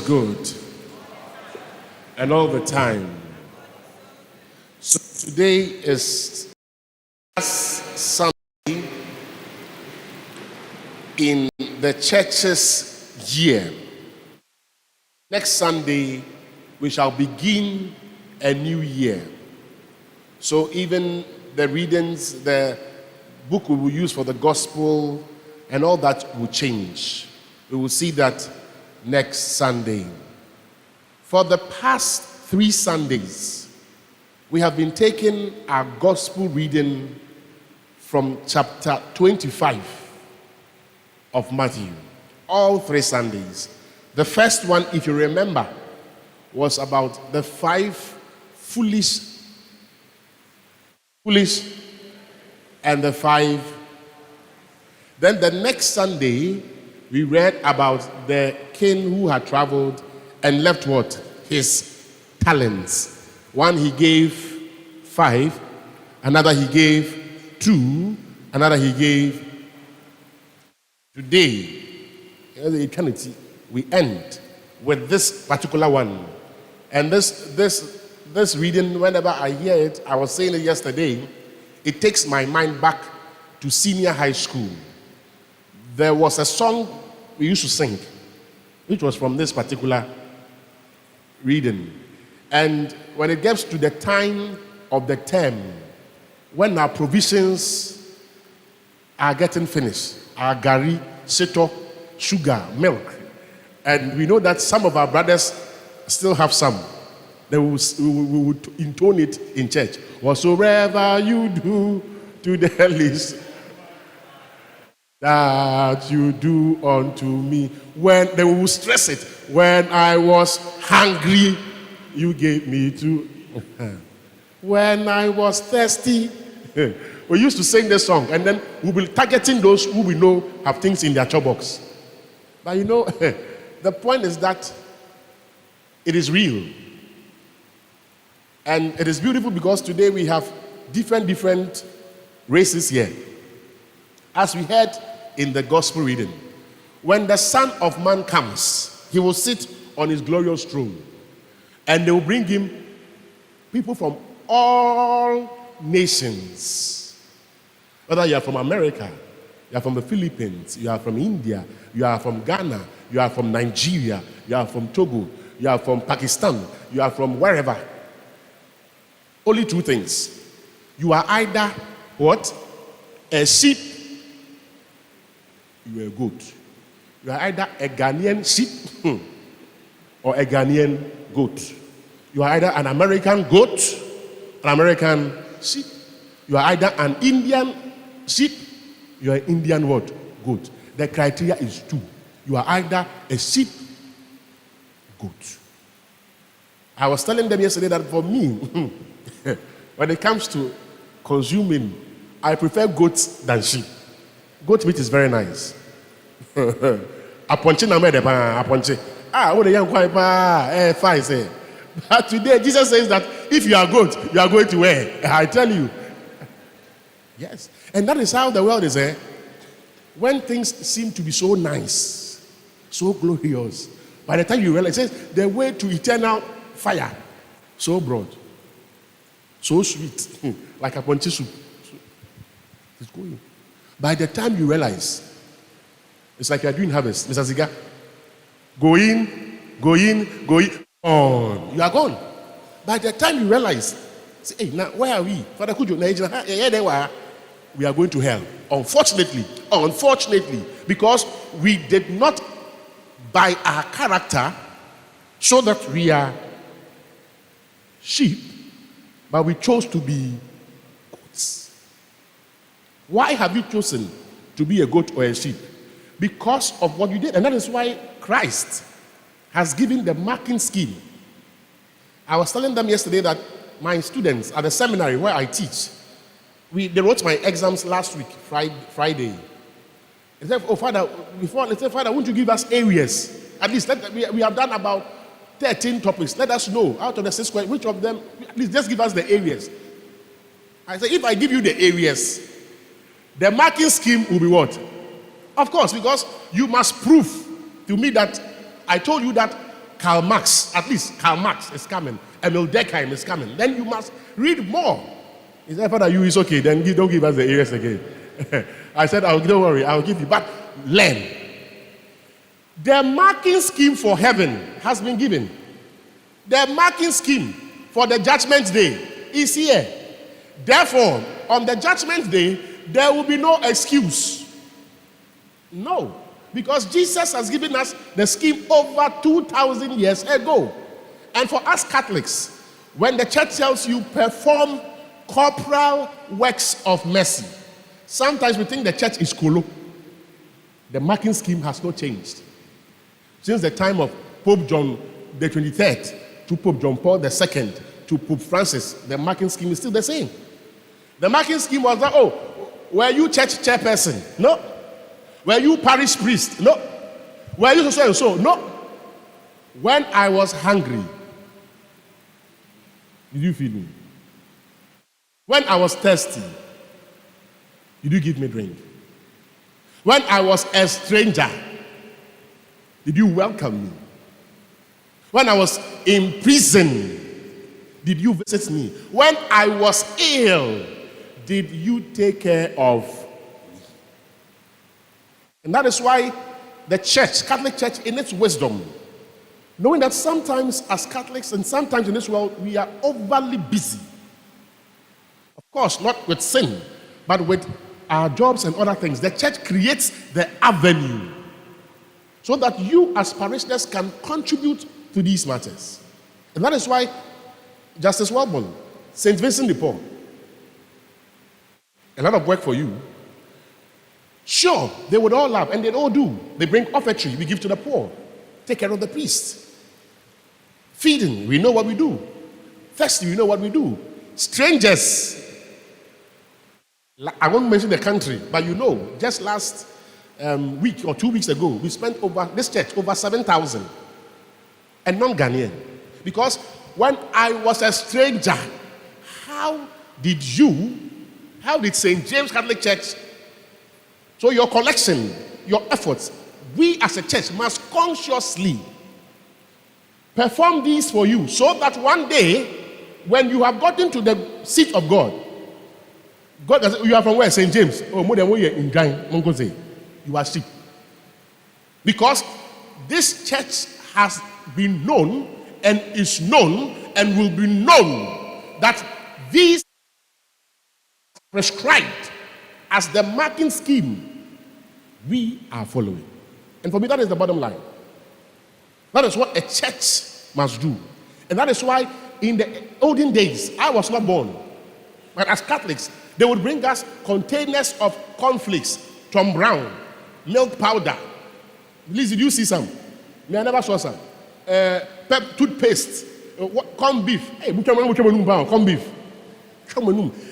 good. And all the time. So today is last Sunday in the church's year. Next Sunday, we shall begin a new year. So even the readings, the book we will use for the gospel, and all that will change. We will see that next Sunday. For the past 3 Sundays, we have been taking our gospel reading from chapter 25 of Matthew. All 3 Sundays. The first one, if you remember, was about the 5 foolish and the 5. Then the next Sunday, we read about the king who had traveled and left what? His talents. One he gave 5, another he gave 2, another he gave. Today, in eternity, we end with this particular one. And this reading, whenever I hear it, I was saying it yesterday, it takes my mind back to senior high school. There was a song we used to sing, which was from this particular reading. And when it gets to the time of the term, when our provisions are getting finished, our gari, sito, sugar, milk, and we know that some of our brothers still have some, then we would intone it in church. Whatsoever you do to the least that you do unto me. When they will stress it. When I was hungry, you gave me to. When I was thirsty. We used to sing this song, and then we'll be targeting those who we know have things in their box. But you know, the point is that it is real. And it is beautiful because today we have different races here. As we heard in the gospel reading, when the Son of Man comes, he will sit on his glorious throne, and they will bring him people from all nations. Whether you are from America, you are from the Philippines, you are from India, you are from Ghana, you are from Nigeria, you are from Togo, you are from Pakistan, you are from wherever. Only 2 things. You are either what? A sheep. You are a goat. You are either a Ghanaian sheep or a Ghanaian goat. You are either an American goat, an American sheep. You are either an Indian sheep, you are an Indian what? Goat. The criteria is 2. You are either a sheep, goat. I was telling them yesterday that for me, when it comes to consuming, I prefer goats than sheep. Goat meat is very nice. Aponche na me de pa aponche. What the young quiet fine say. But today Jesus says that if you are goat, you are going to where? I tell you. Yes. And that is how the world is. When things seem to be so nice, so glorious, by the time you realize, it says the way to eternal fire, so broad, so sweet, like a ponche soup. It's going. By the time you realize, it's like you are doing harvest, Mr. Ziga. Go in, on. You are gone. By the time you realize, say, hey, now where are we? Father, could you? We are going to hell. Unfortunately, because we did not, by our character, show that we are sheep, but we chose to be goats. Why have you chosen to be a goat or a sheep? Because of what you did. And that is why Christ has given the marking scheme. I was telling them yesterday that my students at the seminary where I teach, they wrote my exams last week, Friday. They said, oh, Father, Father, won't you give us areas? At least we have done about 13 topics. Let us know out of the 6 questions, which of them, at least just give us the areas. I said, if I give you the areas, the marking scheme will be what? Of course, because you must prove to me that I told you that Karl Marx, at least Karl Marx is coming, Emil Durkheim is coming. Then you must read more. He said, Father, it's okay, then don't give us the areas again. I said, don't worry, I'll give you, but learn. The marking scheme for heaven has been given. The marking scheme for the judgment day is here. Therefore, on the judgment day, there will be no excuse. No. Because Jesus has given us the scheme over 2,000 years ago. And for us Catholics, when the church tells you perform corporal works of mercy, sometimes we think the church is colo. The marking scheme has not changed. Since the time of Pope John the 23rd to Pope John Paul II to Pope Francis, the marking scheme is still the same. The marking scheme was that, were you church chairperson? No. Were you parish priest? No. Were you so and so? No. When I was hungry, did you feed me? When I was thirsty, did you give me drink? When I was a stranger, did you welcome me? When I was in prison, did you visit me? When I was ill, did you take care of me? And that is why the church, Catholic Church, in its wisdom, knowing that sometimes as Catholics and sometimes in this world, we are overly busy. Of course, not with sin, but with our jobs and other things. The church creates the avenue so that you as parishioners can contribute to these matters. And that is why Justice Walborn, St. Vincent de Paul, a lot of work for you. Sure, they would all love, and they all do. They bring offertory, we give to the poor. Take care of the priests. Feeding, we know what we do. Thirsty, we know what we do. Strangers, I won't mention the country, but you know, just last week or 2 weeks ago, we spent over, this church, over 7,000. And non-Ghanaian. Because when I was a stranger, how did St. James Catholic Church, so your collection, your efforts, we as a church must consciously perform these for you so that one day, when you have gotten to the seat of God, God does, you are from where? St. James. Oh, more than where in Ghana, you are sheep. Because this church has been known and is known and will be known that these prescribed as the marking scheme we are following. And for me, that is the bottom line. That is what a church must do. And that is why in the olden days, I was not born, but as Catholics, they would bring us containers of cornflakes, Tom Brown, milk powder. Please, did you see some? No, I never saw some. Toothpaste, corned beef. Hey, corned beef.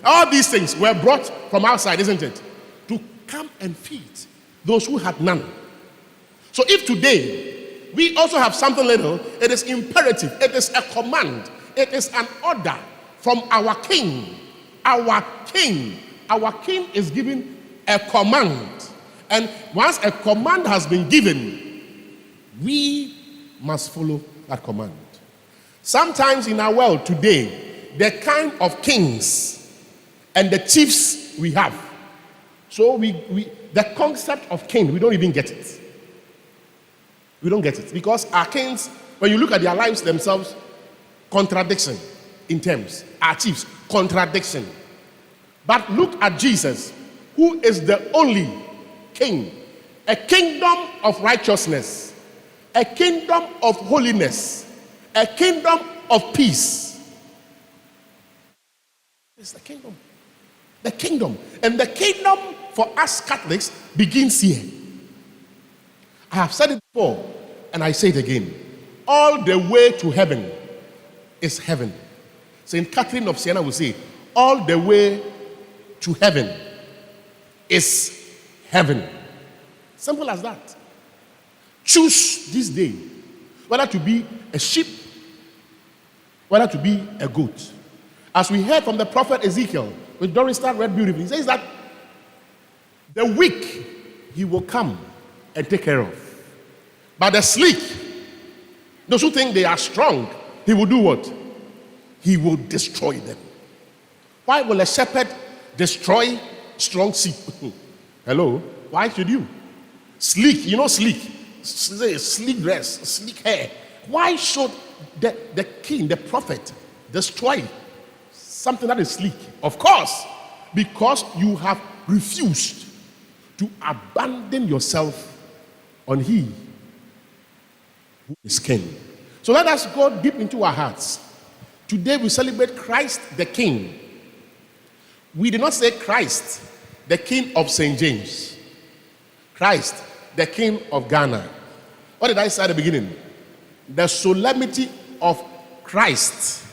All these things were brought from outside, isn't it? To come and feed those who had none. So if today we also have something little, it is imperative, it is a command, it is an order from our king. Our king is giving a command. And once a command has been given, we must follow that command. Sometimes in our world today, the kind of kings and the chiefs we have, so the concept of king, we don't even get it. We don't get it. Because our kings, when you look at their lives themselves, contradiction in terms. Our chiefs, contradiction. But look at Jesus, who is the only king. A kingdom of righteousness. A kingdom of holiness. A kingdom of peace. It's the kingdom. The kingdom. And the kingdom for us Catholics begins here. I have said it before, and I say it again. All the way to heaven is heaven. St. Catherine of Siena will say, all the way to heaven is heaven. Simple as that. Choose this day whether to be a sheep, whether to be a goat. As we heard from the prophet Ezekiel, which Doris Starr read beautifully, he says that the weak he will come and take care of. But the sleek, Those who think they are strong, he will do what? He will destroy them. Why will a shepherd destroy strong sheep? Hello? Why should you? Sleek, sleek. Sleek dress, sleek hair. Why should the king, the prophet, destroy something that is sleek? Of course, because you have refused to abandon yourself on he who is king. So let us go deep into our hearts. Today we celebrate Christ the King. We did not say Christ, the King of St. James. Christ, the King of Ghana. What did I say at the beginning? The solemnity of Christ,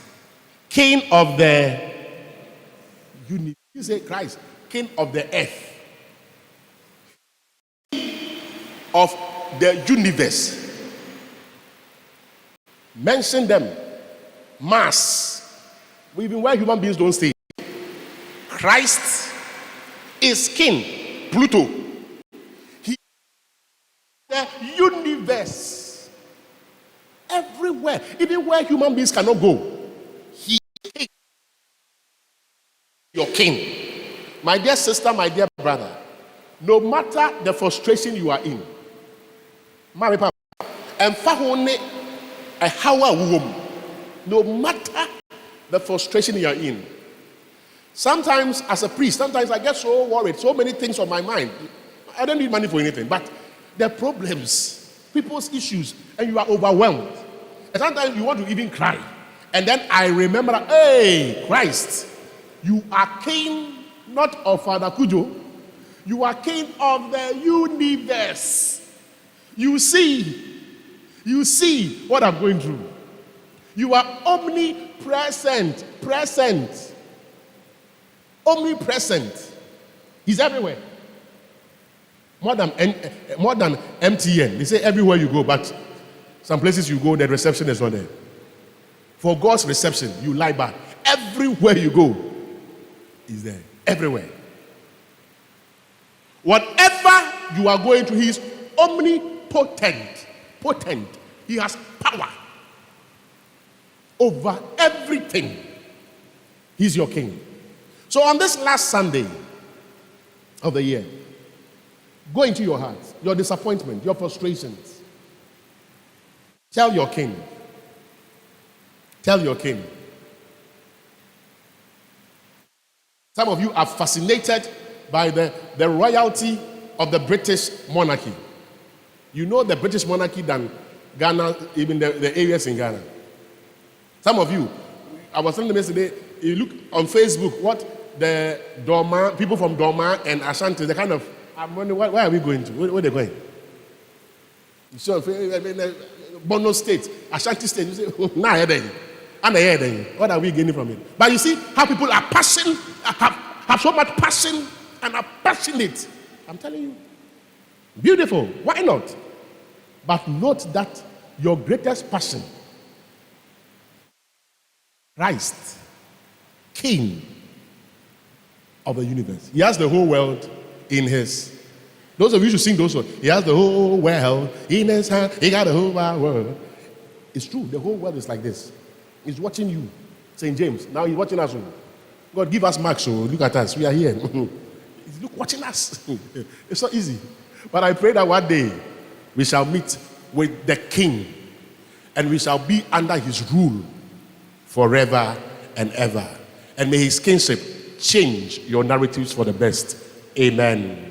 King of the universe. You say Christ, King of the earth, of the universe. Mention them. Mass. Even where human beings don't stay. Christ is king. Pluto. He is the universe. Everywhere. Even where human beings cannot go. He is your king. My dear sister, my dear brother, no matter the frustration you are in, no matter the frustration you are in. Sometimes as a priest, sometimes I get so worried, so many things on my mind. I don't need money for anything, but the problems, people's issues, and you are overwhelmed. And sometimes you want to even cry. And then I remember, hey, Christ, you are king not of Father Kujo, you are king of the universe. You see what I'm going through. You are omnipresent, omnipresent. He's everywhere. More than MTN. They say everywhere you go, but some places you go, the reception is not there. For God's reception, you lie back. Everywhere you go, He's there. Everywhere. Whatever you are going through, He is omnipotent. Potent. He has power over everything. He's your king. So on this last Sunday of the year, go into your heart, your disappointment, your frustrations. Tell your king. Tell your king. Some of you are fascinated by the royalty of the British monarchy. You know the British monarchy than Ghana, even the areas in Ghana. Some of you, I was telling them yesterday, you look on Facebook, what the Doma, people from Doma and Ashanti, the kind of, I'm wondering, where are we going to? Where are they going? So, Bono State, Ashanti State, you say, what are we gaining from it? But you see how people are passionate, have so much passion and are passionate. I'm telling you. Beautiful. Why not? But note that your greatest passion, Christ, King of the universe. He has the whole world in his. Those of you should sing those words. He has the whole world in his hand. He got the whole wide world. It's true. The whole world is like this. He's watching you. St. James. Now he's watching us. God, give us marks. So look at us. We are here. He's watching us. It's not easy. But I pray that one day we shall meet with the King and we shall be under his rule forever and ever. And may his kingship change your narratives for the best. Amen.